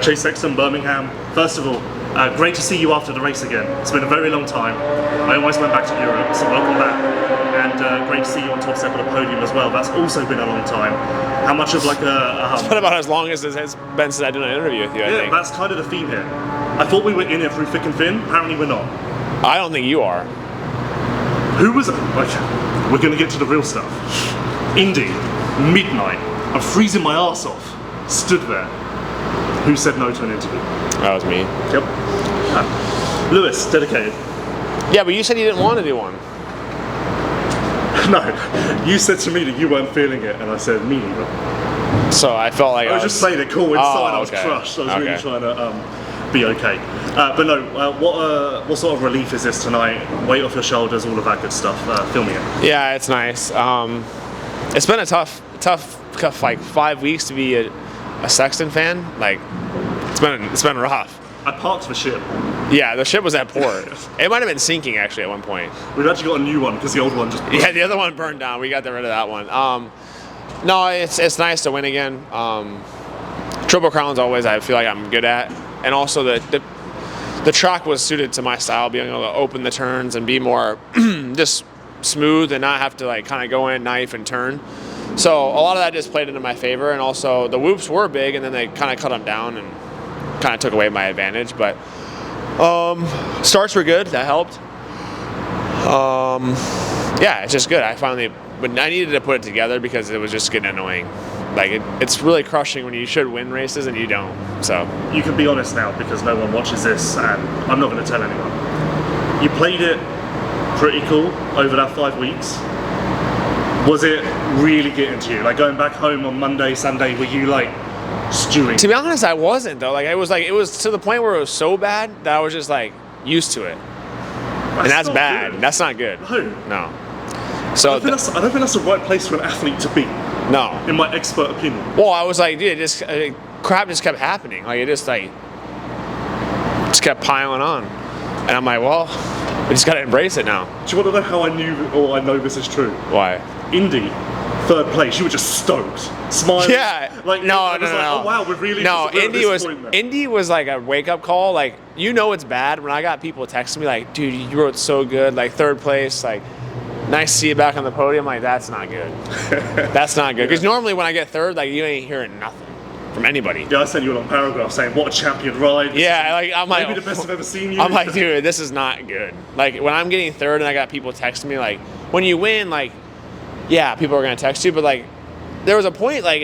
Chase Sexton, Birmingham. First of all, great to see you after the race again. It's been a very long time. I almost went back to Europe, so welcome back. And great to see you on top step of the podium as well. That's also been a long time. How much of like a... It's been about as long as it has been since I did an interview with you, I think. That's kind of the theme here. I thought we were in it through thick and thin. Apparently we're not. I don't think you are. Who was it? Okay, we're going to get to the real stuff. Indy, midnight. I'm freezing my ass off. Stood there. Who said no to an interview? That was me. Yep. Lewis, dedicated. Yeah, but you said you didn't want to do one. No, you said to me that you weren't feeling it, and I said, me neither. So I felt like I was just saying it cool inside. I was okay. crushed. I was really trying to be okay. But no, what sort of relief is this tonight? Weight off your shoulders, all of that good stuff. Filming it. Yeah, it's nice. It's been a tough like 5 weeks to be a Sexton fan. Like it's been rough. I parked the ship. Yeah, the ship was at port. It might have been sinking actually at one point. We've actually got a new one because the old one just... Yeah, the other one burned down. We got rid of that one. No, it's nice to win again. Triple Crowns always I feel like I'm good at, and also the track was suited to my style, being able to open the turns and be more just smooth and not have to like kind of go in, knife, and turn. So a lot of that just played into my favor, and also the whoops were big, and then they kind of cut them down and kind of took away my advantage. But starts were good. That helped. Yeah, it's just good. But I needed to put it together because it was just getting annoying. Like it's really crushing when you should win races and you don't. So you can be honest now because no one watches this, and I'm not going to tell anyone. You played it pretty cool over that 5 weeks. Was it really getting to you? Like going back home on Monday, Sunday, were you like stewing? To be honest, I wasn't though. Like it was to the point where it was so bad that I was just like used to it, and that's bad. Good. That's not good. No. So I don't think that's the right place for an athlete to be. No. In my expert opinion. Well, I was like, dude, crap just kept happening. Like it just kept piling on, and I'm like, well, we just gotta embrace it now. Do you want to know how I know this is true? Why? Indy, third place. You were just stoked, smiling. Yeah. Like no. Oh wow, we're really. No, Indy was like a wake up call. Like it's bad when I got people texting me like, dude, you rode so good, like third place, like. Nice to see you back on the podium. Like that's not good. That's not good. Because normally when I get third, like you ain't hearing nothing from anybody. Yeah, I sent you a long paragraph saying what a champion ride. Yeah, like I'm like maybe the best I've ever seen you. I'm like, dude, this is not good. Like when I'm getting third and I got people texting me like, when you win, like, yeah, people are gonna text you, but like, there was a point like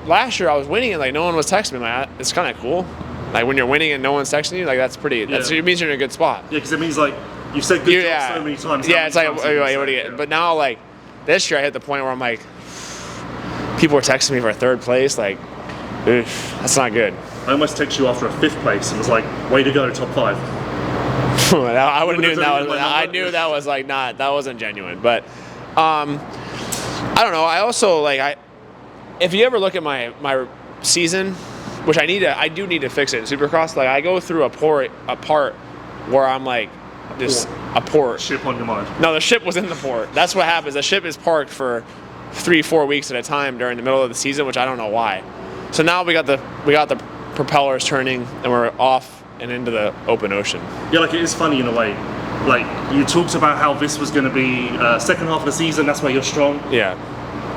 last year I was winning and like no one was texting me. Like it's kind of cool. Like when you're winning and no one's texting you, like that's pretty. Yeah. It means you're in a good spot. Yeah, because it means like. You've said good job so many times. Yeah, it's like, what do you get? But now, like, this year I hit the point where I'm like, people were texting me for a third place. Like, oof, that's not good. I almost texted you after a fifth place and was like, way to go, top 5. I would have known that was. I knew that was like that wasn't genuine. But I don't know. I also like if you ever look at my season, which I do need to fix it in Supercross. Like I go through a part where I'm like. Just a port. Ship on your mind. No, the ship was in the port. That's what happens. The ship is parked for 3-4 weeks at a time during the middle of the season, which I don't know why. So now we got the propellers turning and we're off and into the open ocean. Yeah, like it is funny in a way. Like you talked about how this was going to be second half of the season. That's where you're strong. Yeah.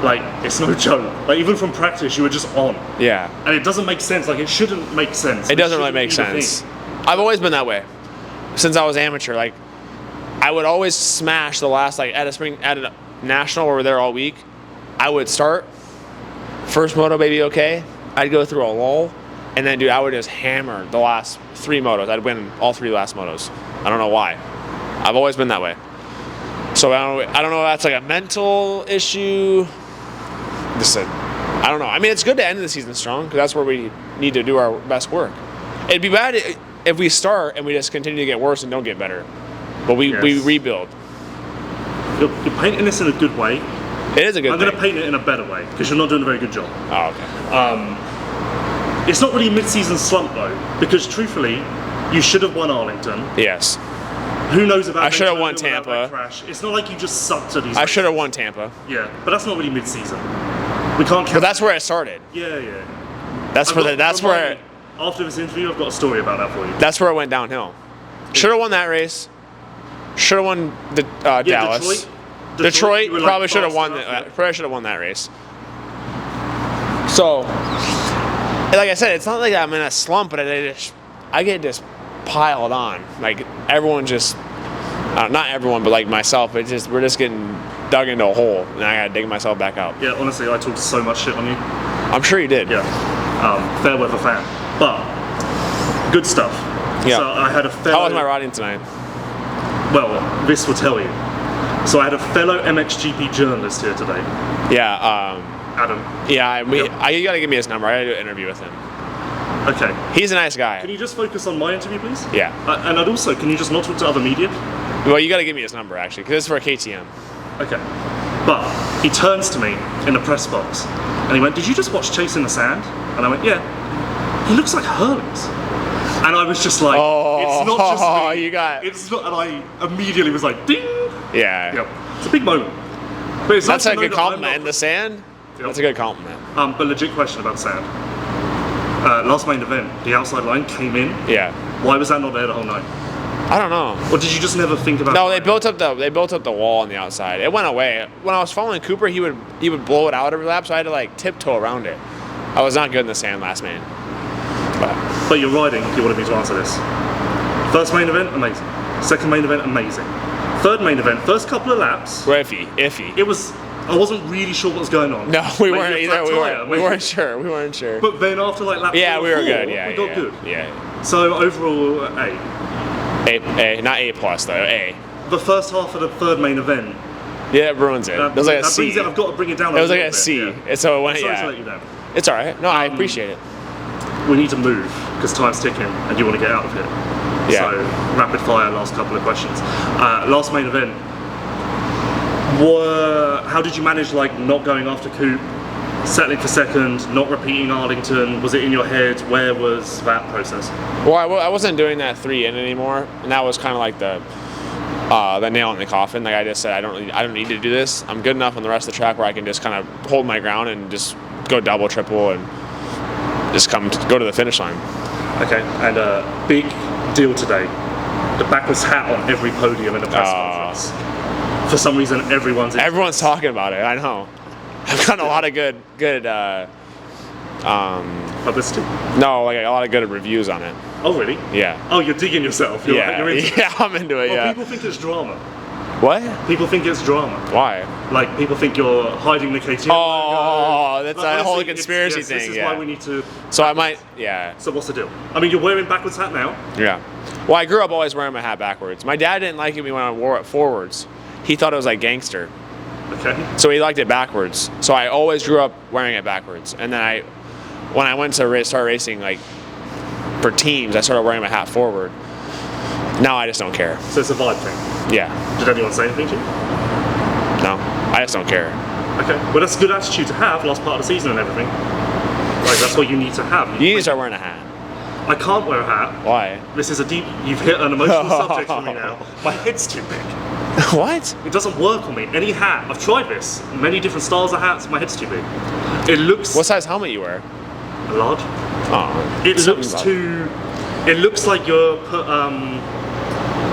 Like it's no joke. Like even from practice, you were just on. Yeah. And it doesn't make sense. Like it shouldn't make sense. It doesn't really make sense. I've always been that way. Since I was amateur, like I would always smash the last like at a national where we're there all week. I would start first moto, baby, okay. I'd go through a lull, and then dude, I would just hammer the last 3 motos. I'd win all 3 last motos. I don't know why. I've always been that way. So I don't know if that's like a mental issue. I don't know. I mean, it's good to end the season strong because that's where we need to do our best work. It'd be bad if we start and we just continue to get worse and don't get better, but we rebuild. You're painting this in a good way. It is a good thing. I'm going to paint it in a better way because you're not doing a very good job. Oh, okay. It's not really a mid-season slump though, because truthfully, you should have won Arlington. Yes. Who knows about? I should have won Tampa. Crash. It's not like you just sucked at these. I should have won Tampa. Yeah, but that's not really mid-season. We can't. But that's where it started. Yeah. That's where. after this interview, I've got a story about that for you. That's where it went downhill. Should have won that race. Should have won the Dallas. Detroit probably should have won. Probably should have won that race. So, like I said, it's not like I'm in a slump, but I get just piled on. Like everyone just, not everyone, but like myself. We're just getting dug into a hole, and I gotta dig myself back out. Yeah, honestly, I talked so much shit on you. I'm sure you did. Yeah, fair weather fan, but good stuff. Yeah. So I had a fellow. How was my riding tonight? Well, this will tell you. So I had a fellow MXGP journalist here today. Yeah. Adam. Yeah. You gotta give me his number. I gotta do an interview with him. Okay. He's a nice guy. Can you just focus on my interview, please? Yeah. And I'd also, can you just not talk to other media? Well, you gotta give me his number actually, because it's for a KTM. Okay. But he turns to me in the press box and he went, "Did you just watch Chasing the Sand?" And I went, "Yeah." He looks like Hurlings. And I was just like, it's not just me. It's not, and I immediately was like, ding. Yeah. Yep. It's a big moment. But it's That's nice a good compliment. In the sand? Yep. That's a good compliment. But legit question about sand. Last main event, the outside line came in. Yeah. Why was that not there the whole night? I don't know. Or did you just never think about? No, they built up the wall on the outside. It went away. When I was following Cooper, he would blow it out every lap, so I had to like tiptoe around it. I was not good in the sand last main. But you're riding. You wanted me to answer this. First main event, amazing. Second main event, amazing. Third main event, first couple of laps. We're iffy. It was. I wasn't really sure what was going on. No, we weren't either. We weren't sure. We weren't sure. But then after like lap yeah, four, we were good. Yeah, we got good. Yeah. So overall, A, not A plus though. A. The first half of the third main event. Yeah, it ruins it. It was like a C. Brings it, I've got to bring it down. It was like a C. Yeah. So it went. Sorry yeah. to let you down. It's all right. No, I appreciate it. We need to move because time's ticking and you want to get out of here. Yeah. So rapid fire, last couple of questions. Last main event. How did you manage like not going after Coop, settling for second, not repeating Arlington? Was it in your head? Where was that process? Well, I wasn't doing that 3 in anymore, and that was kind of like the nail in the coffin. Like I just said, I don't need to do this. I'm good enough on the rest of the track where I can just kind of hold my ground and just go double, triple, and just go to the finish line. Okay, and big deal today. The backwards hat on every podium in the press conference. For some reason, everyone's talking about it. I know. I've gotten a lot of good publicity. No, like a lot of good reviews on it. Oh really? Yeah. Oh, you're digging yourself. You're into it. Yeah, I'm into it. Well, yeah. People think it's drama. What? People think it's drama. Why? Like people think you're hiding the KTM. Oh, that's a whole conspiracy thing. This is why we need to. So I might. Yeah. So what's the deal? I mean, you're wearing backwards hat now. Yeah. Well, I grew up always wearing my hat backwards. My dad didn't like it when I wore it forwards. He thought it was like gangster. Okay. So he liked it backwards. So I always grew up wearing it backwards. And then when I went to start racing, like for teams, I started wearing my hat forward. Now I just don't care. So it's a vibe thing. Yeah. Did anyone say anything to you? No, I just don't care. Okay. Well, that's a good attitude to have last part of the season and everything. Like that's what you need to have. You need to start wearing a hat. I can't wear a hat. Why? This is you've hit an emotional subject for me now. My head's too big. What? It doesn't work on me. Any hat. I've tried this. Many different styles of hats. My head's too big. It looks. What size helmet you wear? A large. Oh. It looks too. It looks like you're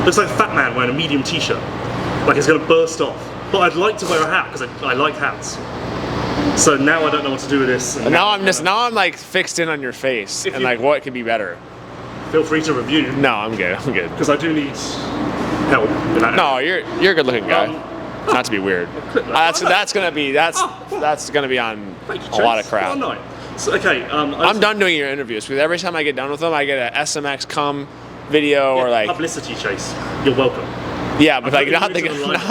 looks like a fat man wearing a medium t-shirt. Like it's gonna burst off. But I'd like to wear a hat because I like hats. So now I don't know what to do with this. And now I'm like fixed in on your face and like what could be better. Feel free to review. No, I'm good. Because I do need help in that. No, you're a good looking guy. Not to be weird. That's gonna be on a lot of crap. Oh, no. So, okay. I'm done doing your interviews because every time I get done with them, I get an SMX cum video or like publicity chase. You're welcome. Yeah, but like not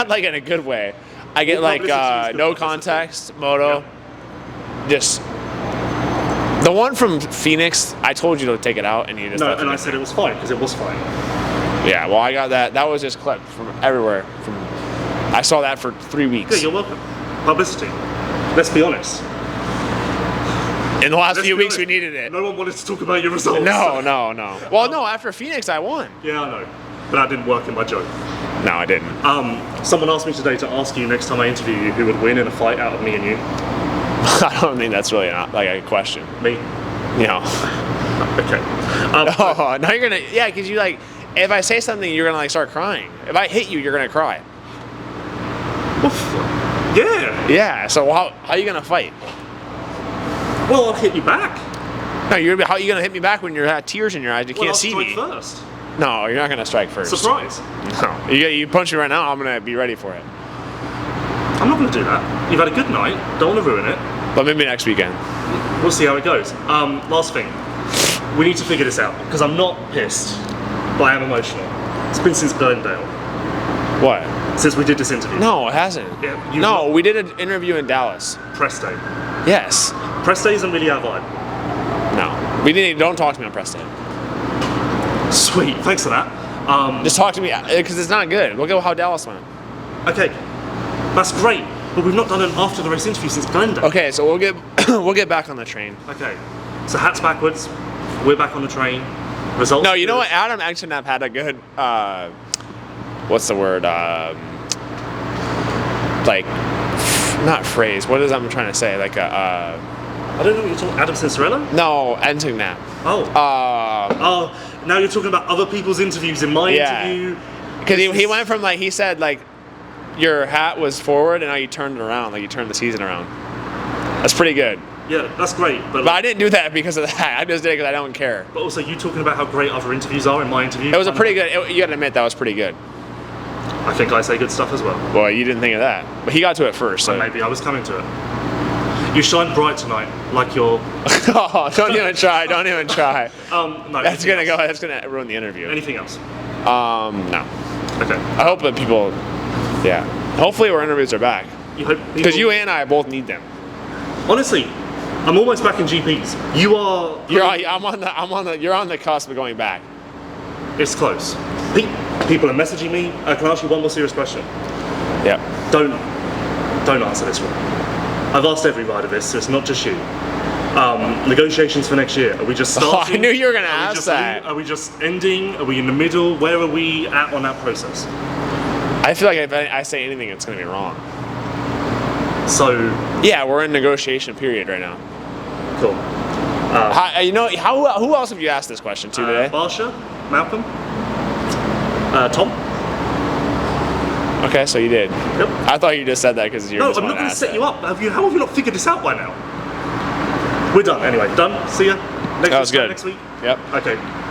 like in a good way. I get like no context moto. Yeah. Just the one from Phoenix. I told you to take it out, and you just and I said it was fine because it was fine. Yeah, well, I got that. That was just clipped from everywhere. I saw that for 3 weeks. Yeah, you're welcome. Publicity. Let's be honest. In the last few weeks, we needed it. No one wanted to talk about your results. No. Well, no, after Phoenix, I won. Yeah, I know. But that didn't work in my joke. No, I didn't. Someone asked me today to ask you next time I interview you who would win in a fight out of me and you. I don't think that's really like a question. Me. No. Okay. Oh, now you're gonna, yeah, because you like, if I say something, you're gonna like start crying. If I hit you, you're gonna cry. Yeah. Yeah. So how are you gonna fight? Well, I'll hit you back. No, how are you gonna hit me back when you have tears in your eyes? You can't see me. First. No, you're not gonna strike first. Surprise. No. You punch me right now. I'm gonna be ready for it. I'm not gonna do that. You've had a good night. Don't want to ruin it. But maybe next weekend. We'll see how it goes. Last thing. We need to figure this out because I'm not pissed, but I am emotional. It's been since Glendale. What? Since we did this interview. No, it hasn't. Yeah, no, we did an interview in Dallas. Press day. Yes. Press day isn't really our vibe. No. We didn't. Don't talk to me on press day. Sweet. Thanks for that. Just talk to me because it's not good. Look at how Dallas went. Okay. That's great, but we've not done an after the race interview since Glendale. Okay, so we'll get we'll get back on the train. Okay. So hats backwards. We're back on the train. Results. No, you know what? Adam Exenap had a good. What's the word? Like, not phrase. What is I'm trying to say? Like a. I don't know what you're talking. Adam Cincerello? No, Exenap. Oh. Oh. Now you're talking about other people's interviews in my interview. Because he went from like he said like your hat was forward and now you turned it around, like you turned the season around. That's pretty good. Yeah, that's great. But I didn't do that because of that. I just did it because I don't care. But also, you talking about how great other interviews are in my interview. It was a pretty good. You gotta admit that was pretty good. I think I say good stuff as well. Well, you didn't think of that, but he got to it first. So maybe I was coming to it. You shine bright tonight, like you're. Oh, don't even try. Don't even try. No. That's gonna go. That's gonna ruin the interview. Anything else? No. Okay. I hope that people. Yeah. Hopefully, our interviews are back. You hope. Because you and I both need them. Honestly, I'm almost back in GPs. You are. You're on the cusp of going back. It's close. People are messaging me. Can I ask you one more serious question? Yeah. Don't answer this one. I've asked every rider this, so it's not just you. Negotiations for next year. Are we just starting? Oh, I knew you were going to ask that. Are we just ending? Are we in the middle? Where are we at on that process? I feel like if I say anything, it's going to be wrong. So. Yeah, we're in negotiation period right now. Cool. Who else have you asked this question to today? Barsha, Malcolm, Tom. Okay, so you did. Yep. I thought you just said that because you're. No, I'm not going to set you up. How have you not figured this out by now? We're done anyway. Done. See ya. That was good. Next week. Yep. Okay.